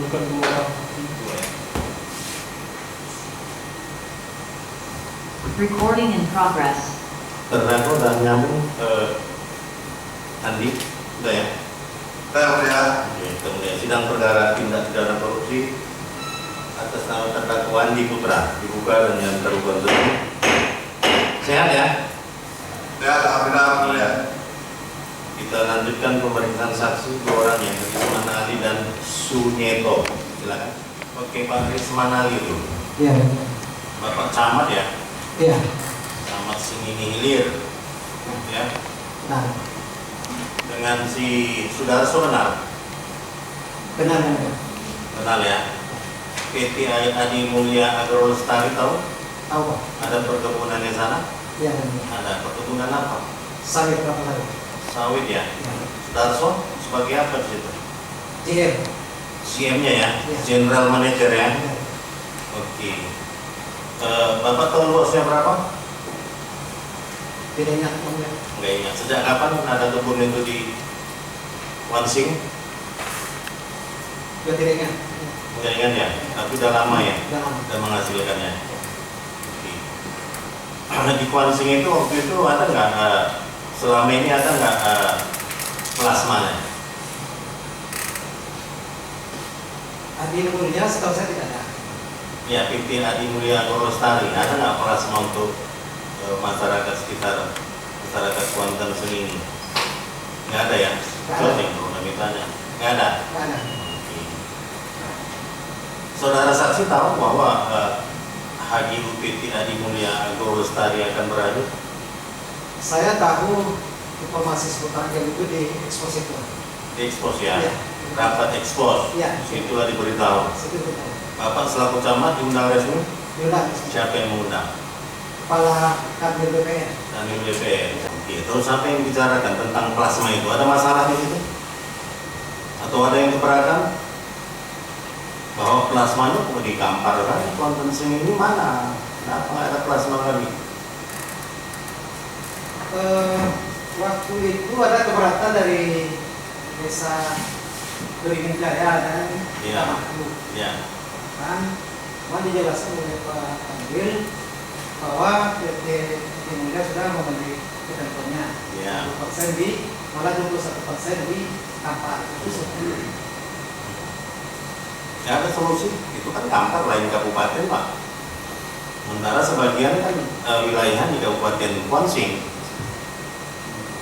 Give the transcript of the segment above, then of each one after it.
bukan dua itu ya. Recording in progress. Terdakwa udah nyambung Andi, udah ya? Ya. Oke, kemudian sidang perkara tindak pidana korupsi atas nama terdakwa Andi Putra dibuka dengan tergugat tersebut. Sehat ya? Ya, alhamdulillah ya. Kita lanjutkan pemeriksaan saksi dua orang yang Risman Ali dan Sunyeto. Silakan. Oke, Pak Risman Ali itu. Iya. Bapak camat ya? Iya. Camat Singingi Hilir. Ya. Nah, Dengan si Sudarso kenal? benar benar. Kenal ya? PT Adi Mulya Agro Lestari tahu? Tahu Pak? Ada perkebunan di sana? Iya benar. Ada perkebunan apa? Sawit berapa sawit? Sawit ya? Iya. Sudarso sebagai apa di situ? GM. CM-nya ya? Iya. General Manager ya? Iya. Oke. Bapak tahu luasnya berapa? Tidak ingat Om. Nggak ingat. Sejak kapan ada kebun itu di Wansing? Juga tidak ingat. Nggak ingat ya? Tapi udah lama ya? Udah lama. Udah menghasilkannya. Oke. Di Wansing itu waktu itu ada nggak? Selama ini ada nggak plasmanya? Adi Mulya setahu saya tidak ada. Ya, PT Adi Mulya Agro Lestari ada nggak plasma untuk masyarakat sekitar masyarakat Kuantan Sengingi? Nggak ada ya? Nggak ada. Closing kalau kami tanya. Nggak ada. Tidak ada. Oke. Saudara saksi tahu bahwa HGU PT Adi Mulya Agro Lestari akan beradu? Saya tahu informasi seputar game itu di ekspos itu. Di expose ya? Iya. Rapat expose? Iya. Itulah diberitahu. Situ kita tahu. Bapak selaku camat diundang resmi? Diulang. Siapa yang mengundang? Kepala Kanwil BPN. Dan DPR. Oke, terus apa yang dibicarakan tentang plasma itu? Ada masalah di situ? Atau ada yang keberatan? Bahwa plasma itu mau dikampar kan? Kuantan Sengingi mana? Kenapa nggak ada plasma lagi? Waktu itu ada keberatan dari desa Beringin Jaya dan Iya. Tamaklu. Ya, Kan, cuma dijelaskan oleh Pak Kanwil bahwa PT Mulya sudah membeli ketentuannya. ya. 20% di, malah 21% di Kampar. Itu sebetulnya. Nggak ada solusi. Itu kan Kampar lain kabupaten Pak. Sementara sebagian kan wilayah di Kabupaten Kuansing.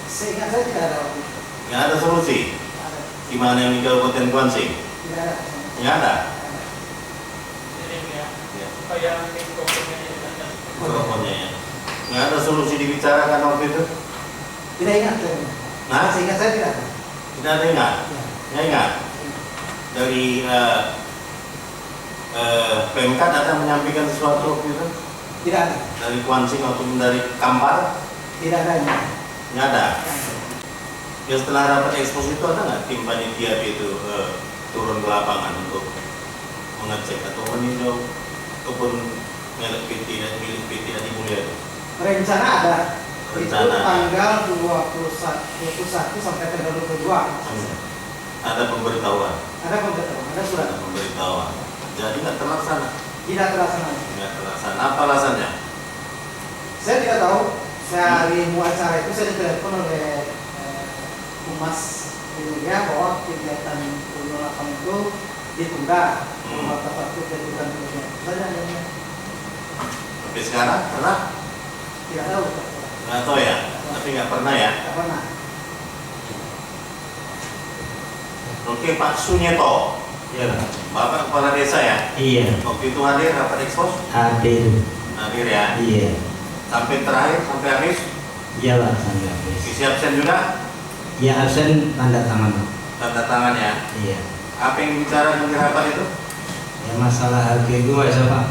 Seingat saya tidak ada waktu itu. Nggak ada solusi. Tidak ada. Gimana yang di Kabupaten Kuansing? Tidak ada. Nggak ada. Jadi ya, Ya. supaya mikrofonnya ada. Mikrofonnya ya. Nggak ada solusi dibicarakan waktu itu. Tidak ingat saya. Nah, Seingat saya tidak ada. tidak ada ingat. Ya. Nggak ingat. Dari Pemkad ada menyampaikan sesuatu waktu itu? Tidak ada. Dari Kuansing ataupun dari Kampar? Tidak ada ini. Nggak ada. Ya setelah rapat ekspos itu ada nggak tim panitia itu turun ke lapangan untuk mengecek atau meninjau kebun milik PT Adi Mulya itu? Rencana ada. Rencana. Itu tanggal 21 sampai tanggal 22. Ada pemberitahuan, Ada pemberitahuan, ada surat. ada pemberitahuan. Jadi nggak terlaksana. Tidak terlaksana. Nggak terlaksana. Apa alasannya? Saya tidak tahu. Saya hari mau acara itu saya ditelepon oleh Humas Mulya bahwa kegiatan 08 itu ditunda. Maka waktu kegiatan kemudian. Saya hanya Sampai sekarang pernah? tidak tahu. Nggak tahu ya. Tapi nggak pernah ya. Tidak pernah. Oke, Pak Sunyeto, Ya, Bapak kepala desa ya. iya, Waktu itu hadir rapat ekspos? hadir, Hadir ya. iya, Sampai terakhir, sampai habis. iya lah sampai habis. Isi absen juga. Ya absen tanda tangan, Tanda tangan ya. iya. Apa yang bicara di rapat itu? Ya masalah harga itu ya Pak,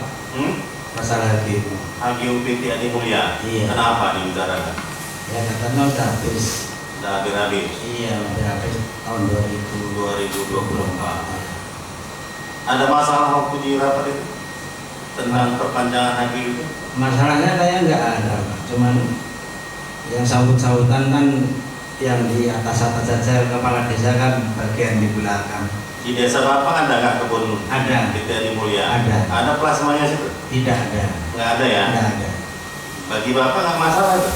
masalah harga itu. HGU PT Adi Mulya. Iya. Kenapa dibicarakan? Ya katanya udah habis, Sudah habis iya udah habis tahun 2024. Ada masalah waktu di rapat itu tentang perpanjangan HGU itu? Masalahnya kayaknya nggak ada Pak, cuman yang sambut-sambutan kan yang di atas saja, kepala desa kan bagian di belakang. Di desa Bapak ada nggak kebun Ada. PT Adi Mulya? Ada. Ada plasmanya situ? Tidak ada. Nggak ada ya? Tidak ada. Bagi Bapak nggak masalah itu?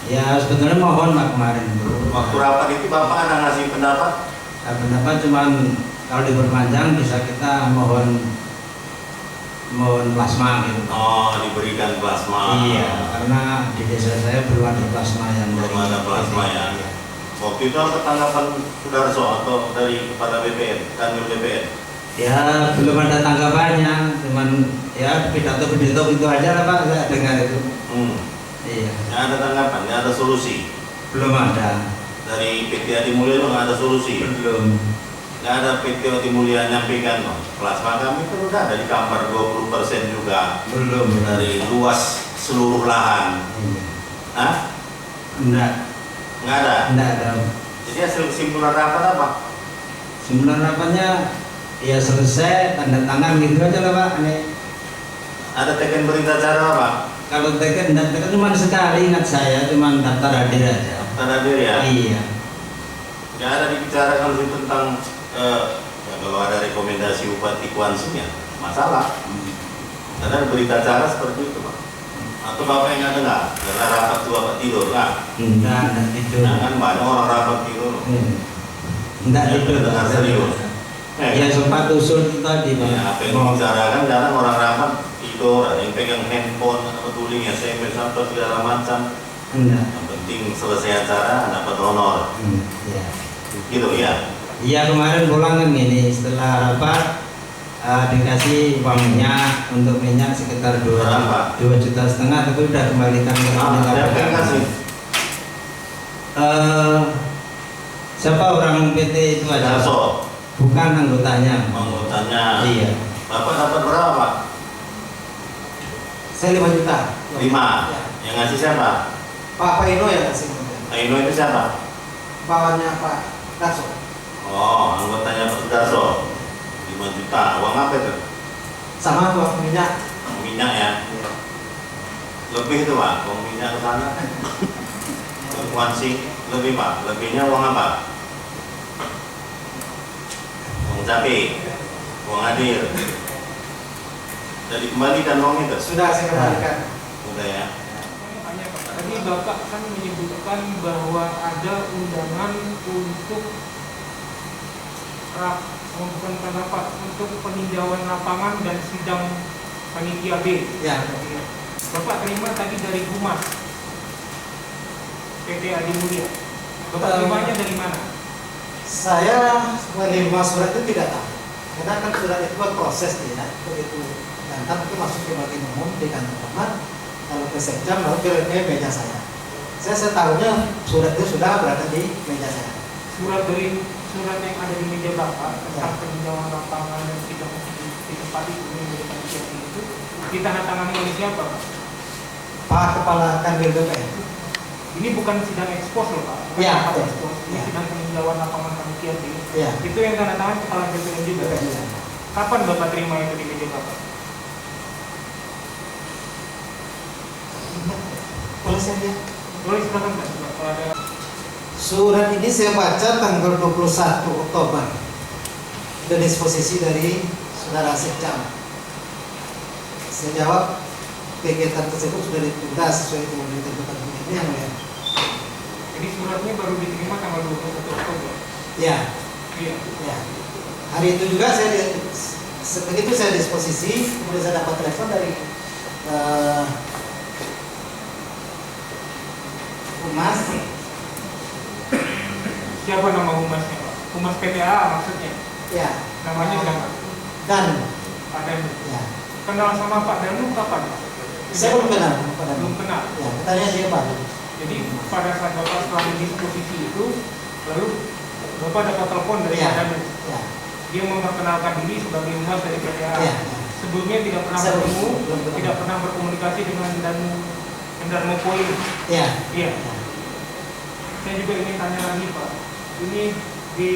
Ya sebetulnya mohon Pak kemarin itu. Waktu rapat itu Bapak ada ngasih pendapat? Nah, pendapat cuman kalau diperpanjang bisa kita mohon plasma gitu. Oh, diberikan plasma. Iya, karena di desa saya belum ada plasma yang Belum ada plasma ya. Iya. Waktu itu apa tanggapan Sudarso atau dari kepala BPN, Kanwil BPN? Ya belum ada tanggapannya, cuman ya pidato itu aja lah Pak, saya dengar itu. Iya. Nggak ada tanggapan, nggak ada solusi. Belum ada. Dari PT Adi Mulya itu nggak ada solusi. Belum. Nggak ada PT Adi Mulya nyampaikan, no. Plasma kami itu udah ada di Kampar 20% juga. Belum. Dari luas seluruh lahan. Iya. Hah? Enggak. Nggak ada. Enggak ada. Jadi hasil kesimpulan rapat apa? Simpulan rapatnya ya selesai, tanda tangan gitu aja lah Pak. Ini Ada teken berita acara apa? kalau teken cuma sekali, ingat saya cuma daftar hadir aja. Tanda diri ya? Iya. Nggak ada dibicarakan sih tentang ya kalau ada rekomendasi Bupati Kuansing ya masalah. Ada berita acara seperti itu Pak. Atau Bapak yang ada nggak? Karena rapat tua Pak tidur nggak? Enggak tidur. Nah, kan banyak orang rapat tidur. Enggak Ya, tidur. dengar serius. Ya sempat usul itu tadi Pak. Ya, apa yang dibicarakan jarang orang rapat tidur, ada yang pegang handphone, ada betuling SMS apa segala macam. Enggak. Yang penting selesai acara dapat honor. Iya. Gitu ya. Iya kemarin pulang kan gini, setelah rapat dikasih uang minyak, untuk minyak sekitar Berapa? 2,5 juta, tapi udah kembalikan ke Siapa yang kasih? Siapa orang PT itu aja? Darso, Bukan anggotanya. anggotanya. Iya. Bapak dapat berapa Pak? Saya 5 juta. 5. Ya. Yang ngasih siapa? Pak Ino yang kasih. Pak Ino itu siapa? Bawahnya Pak Darso. Oh, anggotanya Pak Darso. 5 juta. Uang apa itu? Sama uang minyak. Uang minyak ya. Lebih itu Pak, uang minyak ke sana. Kuansing lebih Pak. Lebihnya uang apa? Uang cabai, uang hadir. Jadi kembalikan uang itu. Sudah saya kembalikan. Udah ya. Hanya Pak, tadi Bapak kan menyebutkan bahwa ada undangan untuk bukan rapat untuk peninjauan lapangan dan sidang panitia B. Ya. Bapak terima tadi dari Humas PT Adi Mulya. Bapak terimanya dari mana? Saya menerima surat itu tidak tahu. Karena kan surat itu berproses ya. Begitu datang itu masuk ke bagian umum di kantor camat. Kalau ke sekjam lalu ke meja saya. Saya tahunya surat itu sudah berada di meja saya. Surat yang ada di meja Bapak tentang peninjauan lapangan dan sidang di tempat itu menjadi panitia itu ditandatangani oleh siapa Pak? Pak Kepala Kanwil BPN. Ini bukan sidang ekspos loh Pak. Bukan Iya, rapat iya. ekspos. Ini Iya. sidang peninjauan lapangan panitia B. Iya. Itu yang tanda tangan kepala BPN juga. Iya. Kapan Bapak terima itu di meja Bapak? Boleh saya lihat? Boleh silakan Pak. Kalau ada Surat ini saya baca tanggal 21 Oktober. Ada disposisi dari Saudara Sekjam. Saya jawab kegiatan tersebut sudah ditunda sesuai dengan ditentukan ini yang mulia. Jadi suratnya baru diterima tanggal 21 Oktober. Ya, Iya. ya. Hari itu juga begitu saya disposisi, kemudian saya dapat telepon dari Humas. Siapa nama humasnya Pak? Humas PTA maksudnya. Ya. Namanya siapa? Dan Pak Danu. ya. Kenal sama Pak Danu kapan? Saya belum kenal pada Belum kenal. Ya, katanya dia Pak. Jadi pada saat Bapak setelah disposisi itu, lalu Bapak dapat telepon dari Ya. Pak Danu. Ya. Dia memperkenalkan diri sebagai humas dari PTA. Ya. Sebelumnya tidak pernah Saya bertemu, belum ketemu. tidak pernah berkomunikasi dengan Darmo Poin. Ya. Iya. Saya juga ingin tanya lagi Pak. Ini di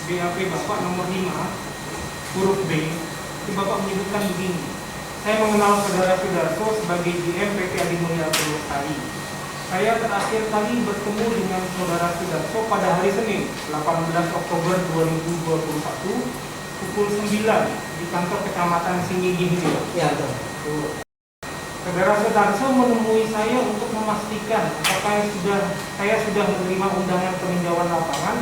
BAP Bapak nomor 5 huruf B, itu Bapak menyebutkan begini. Saya mengenal saudara Sudarso sebagai GM PT Adi Mulya Purwosari. Saya terakhir kali bertemu dengan Saudara Sudarso pada hari Senin, 18 Oktober 2021, pukul 9 di kantor Kecamatan Singgigi ini. Ya, betul. Saudara Sudarso menemui saya untuk memastikan apakah saya sudah menerima undangan peninjauan lapangan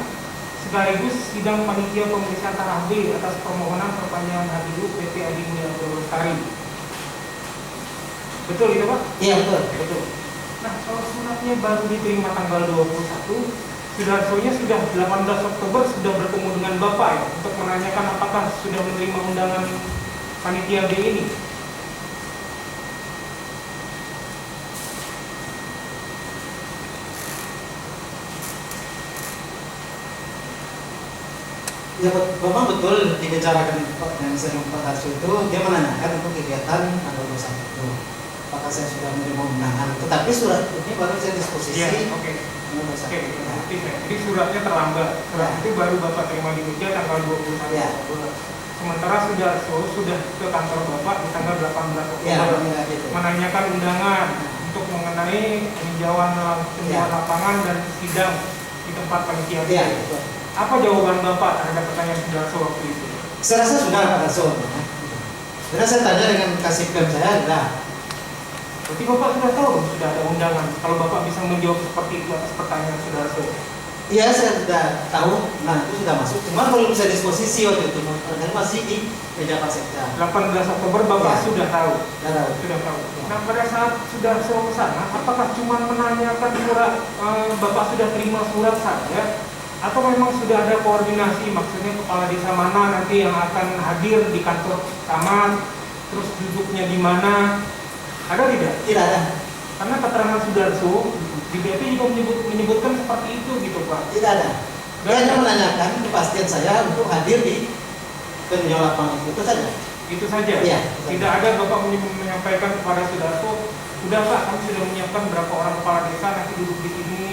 sekaligus sidang panitia pemeriksaan taraf B atas permohonan perpanjangan HDU PT Adi Mulia Lestari. Betul itu Pak? Iya, betul. Betul. Nah, kalau suratnya baru diterima tanggal 21, Sudarsonya sudah 18 Oktober sudah bertemu dengan Bapak ya untuk menanyakan apakah sudah menerima undangan panitia B ini. Ya, Bapak betul dibicarakan dengan saya Pak Darso itu, dia menanyakan untuk kegiatan tanggal 21 itu. Apakah saya sudah menerima undangan? Tetapi surat ini baru saya disposisi. Iya, oke. Oke, berarti saya. Jadi suratnya terlambat. Surat itu baru Bapak terima di meja tanggal 21 Ya. Oktober. Sementara Sudarso sudah ke kantor Bapak di tanggal 18 Oktober Ya, gitu. menanyakan undangan untuk mengenai peninjauan lapangan dan sidang di tempat panitia. Iya, betul. Apa jawaban Bapak terhadap pertanyaan Sudarso waktu itu? Saya rasa sudah Pak Darso. Karena saya tanya dengan kasih pem saya, sudah. Berarti Bapak sudah tahu sudah ada undangan. Kalau Bapak bisa menjawab seperti itu atas pertanyaan Sudarso. Iya, saya sudah tahu. Nah, itu sudah masuk. Cuma belum saya disposisi waktu itu. Karena masih di meja Pak Sekda. 18 Oktober Bapak Ya. sudah tahu. Sudah tahu. Sudah tahu. Nah, pada saat Sudarso ke sana, apakah cuma menanyakan surat Bapak sudah terima surat saja? Atau memang sudah ada koordinasi, maksudnya kepala desa mana nanti yang akan hadir di kantor camat, terus duduknya di mana? Ada tidak? Tidak ada. Karena keterangan Sudarso di BP juga menyebutkan seperti itu gitu Pak. Tidak ada. Dia hanya menanyakan kepastian saya untuk hadir di peninjauan lapangan itu saja. Itu saja. Iya. Tidak ada Bapak menyampaikan kepada Sudarso, sudah Pak, kami sudah menyiapkan berapa orang kepala desa nanti duduk di sini,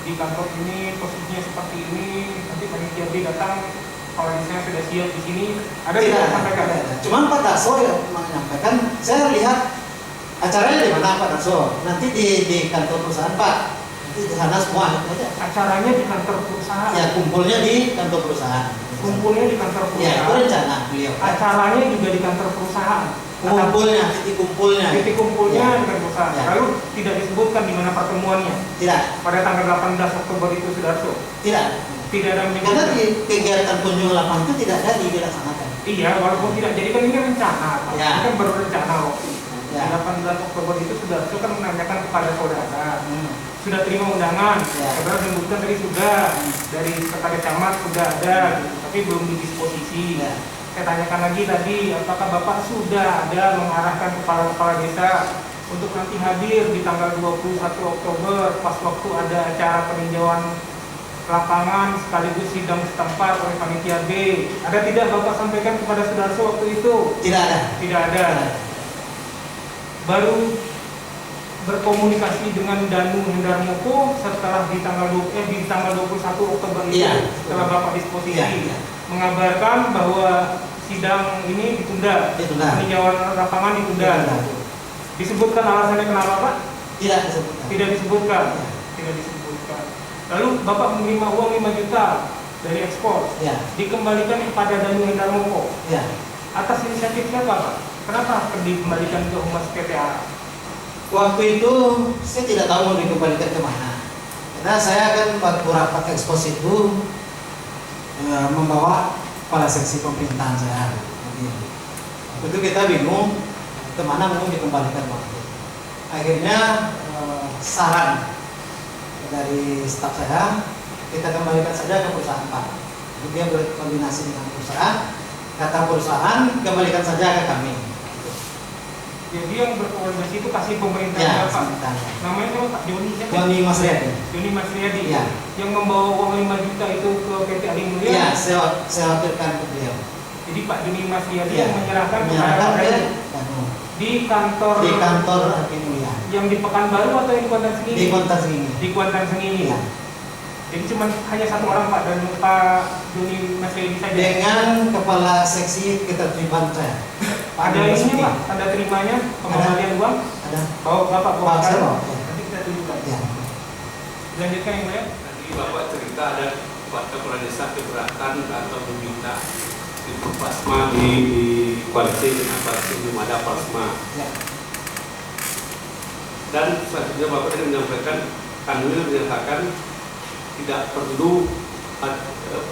di kantor ini, posisinya seperti ini, nanti panitia B datang, kepala desanya sudah siap di sini. Ada tidak sampaikan? Tidak ada. Cuma Pak Darso yang menyampaikan, saya lihat acaranya di mana Pak Darso? Nanti di kantor perusahaan Pak. Nanti di sana semua itu aja. Acaranya di kantor perusahaan. Ya, kumpulnya di kantor perusahaan. Kumpulnya di kantor Ya, perusahaan. itu rencana beliau. Acaranya juga di kantor perusahaan. Kumpulnya, titik kumpulnya. Titik kumpulnya Ya. di kantor perusahaan. Ya. Lalu tidak disebutkan di mana pertemuannya. Tidak, Pada tanggal 18 Oktober itu Sudarso. tidak. Tidak ada Karena menyebutkan. di kegiatan kunjungan lapangan itu tidak jadi dilaksanakan. Iya, walaupun tidak jadi kan ini rencana. Pak. Ya. Ini kan baru rencana waktu itu. Ya. 18 Oktober itu Sudarso kan menanyakan kepada saudara. Hmm. Sudah terima undangan. Ya. Saudara menyebutkan tadi sudah dari sekretaris camat sudah ada, gitu. Tapi belum didisposisi. Ya. Saya tanyakan lagi tadi, apakah Bapak sudah ada mengarahkan kepala-kepala desa untuk nanti hadir di tanggal 21 Oktober pas waktu ada acara peninjauan lapangan sekaligus sidang setempat oleh panitia B. Ada tidak Bapak sampaikan kepada Sudarso waktu itu? Tidak ada. Tidak ada. Baru berkomunikasi dengan Danu Hendarmoko setelah di tanggal 21 Oktober itu, Iya. setelah Bapak disposisi, Iya. mengabarkan bahwa sidang ini ditunda, Ditunda. peninjauan lapangan ditunda. Disebutkan alasannya kenapa Pak? Tidak disebutkan. Tidak disebutkan. Ya. Tidak disebutkan. Lalu Bapak menerima uang 5 juta dari ekspor, Ya. dikembalikan kepada Danu Hendarmoko. Ya. Atas inisiatif siapa Pak? Kenapa dikembalikan ke Humas PTA? Waktu itu saya tidak tahu mau dikembalikan kemana. Karena saya kan waktu rapat ekspos itu membawa kepala seksi pemerintahan saya. Itu kita bingung kemana mau dikembalikan waktu. Akhirnya saran dari staf saya, kita kembalikan saja ke perusahaan Pak. Jadi dia berkoordinasi dengan perusahaan. Kata perusahaan kembalikan saja ke kami. Jadi yang berkoordinasi itu kasih pemerintah Ya, Bapak. sebentar. Namanya siapa Pak? Joni siapa? Joni Mas Riyadi. Joni Mas Riyadi. Ya. Yang membawa uang 5 juta itu ke PT Adi Mulia. Iya, saya wakilkan ke beliau. Jadi Pak Joni Mas Riyadi Iya, yang menyerahkan menyerahkan kepada ke Danu Danu. di kantor Adi Mulia. yang di Pekanbaru atau yang di Kuantan Sengini? Di kontas ini. Di Kuantan Sengini. Iya. Jadi cuma hanya satu orang Pak dan Pak Joni Mas Riyadi saja. Dengan kepala seksi ketertiban saya. Ada Anu ininya Basuki. Pak, tanda terimanya pengembalian uang. Ada. Bawa Bapak bawa Pak, saya sekarang. bawa, ya. Nanti kita tunjukkan. Ya. Dilanjutkan yang mulia. Tadi Bapak cerita ada kepala desa keberatan atau meminta itu plasma di kualisi kenapa belum ada plasma. Ya. Dan selanjutnya Bapak tadi menyampaikan Kanwil menyatakan tidak perlu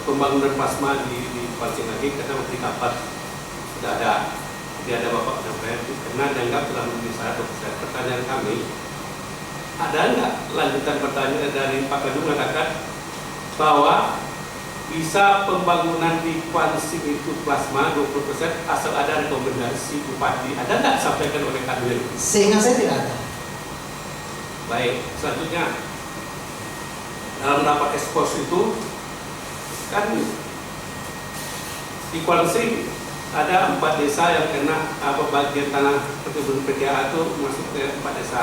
pembangunan plasma di kualisi lagi karena di Kapat sudah ada. Tidak ada Bapak menyampaikan itu karena dianggap telah memenuhi syarat. Pertanyaan kami, ada nggak lanjutan pertanyaan dari Pak Kadung mengatakan bahwa bisa pembangunan di kualisi itu plasma 20% asal ada rekomendasi bupati. Ada nggak disampaikan oleh Kanwil? Sehingga saya tidak ada. Baik, selanjutnya dalam rapat ekspos itu kan di kualisi ada 4 desa yang kena bagian tanah perkebunan PTA itu masuk ke 4 desa.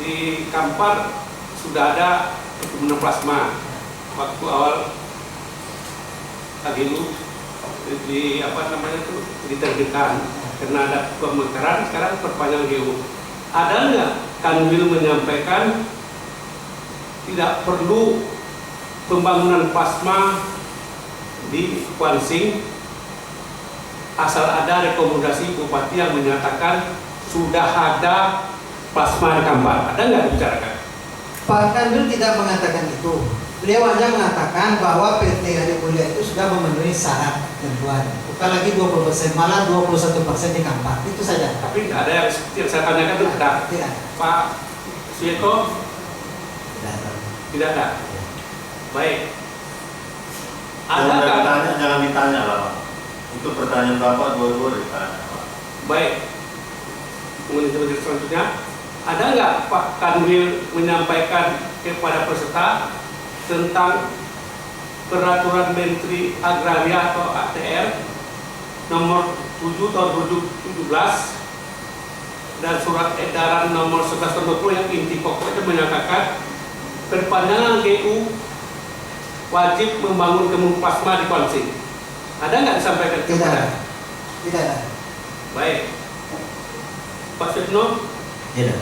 Di Kampar sudah ada perkebunan plasma waktu awal Agilu di diterbitkan karena ada pemekaran, sekarang perpanjang GU. Ada nggak Kanwil menyampaikan tidak perlu pembangunan plasma di Kuansing asal ada rekomendasi bupati yang menyatakan sudah ada plasma di Kampar? Ada nggak dibicarakan? Pak Kanwil tidak mengatakan itu. Beliau hanya mengatakan bahwa PT Adi Mulia itu sudah memenuhi syarat ketentuan. Bukan lagi 20%, malah 21% di Kampar. Itu saja. Tapi tidak ada yang saya tanyakan itu tidak. Tidak. Pak Suyeto Tidak ada. tidak ada. Baik. Ada Jangan nggak? ditanya, jangan ditanya lah Pak. Itu pertanyaan Bapak dua-dua ditanya Pak. Baik. Kemudian selanjutnya, ada nggak Pak Kanwil menyampaikan kepada peserta tentang peraturan Menteri Agraria atau ATR nomor 7 tahun 2017 dan surat edaran nomor 11 tahun 2020 yang inti pokoknya menyatakan perpanjangan GU wajib membangun kebun plasma di Kuansing. Ada nggak disampaikan Tidak kepada? ada. Tidak ada. Baik. Pak Setno, Tidak.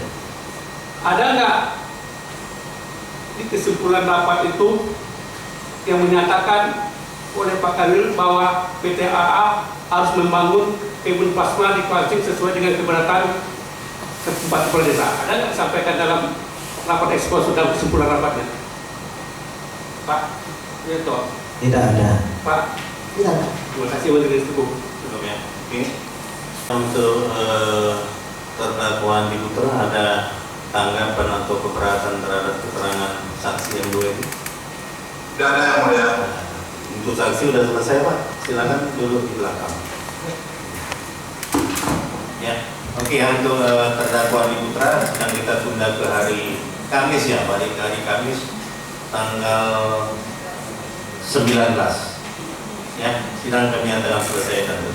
ada nggak di kesimpulan rapat itu yang menyatakan oleh Pak Kanwil bahwa PT AA harus membangun kebun plasma di Kuansing sesuai dengan keberatan keempat kepala desa? Ada nggak disampaikan dalam rapat ekspos dalam kesimpulan rapatnya? Pak Yeto, Tidak ada. Pak, Tidak ada. terima kasih Menteri Teguh. Cukup ya. Oke. Untuk terdakwa di Putra ada tanggapan atau keberatan terhadap keterangan saksi yang dua ini? Tidak ada yang mulia. Untuk saksi sudah selesai Pak, silakan duduk di belakang. Ya, oke ya, untuk terdakwa di Putra yang kita tunda ke hari Kamis ya, balik ke hari Kamis tanggal 19. Ya, sidang kami akan selesai tentu.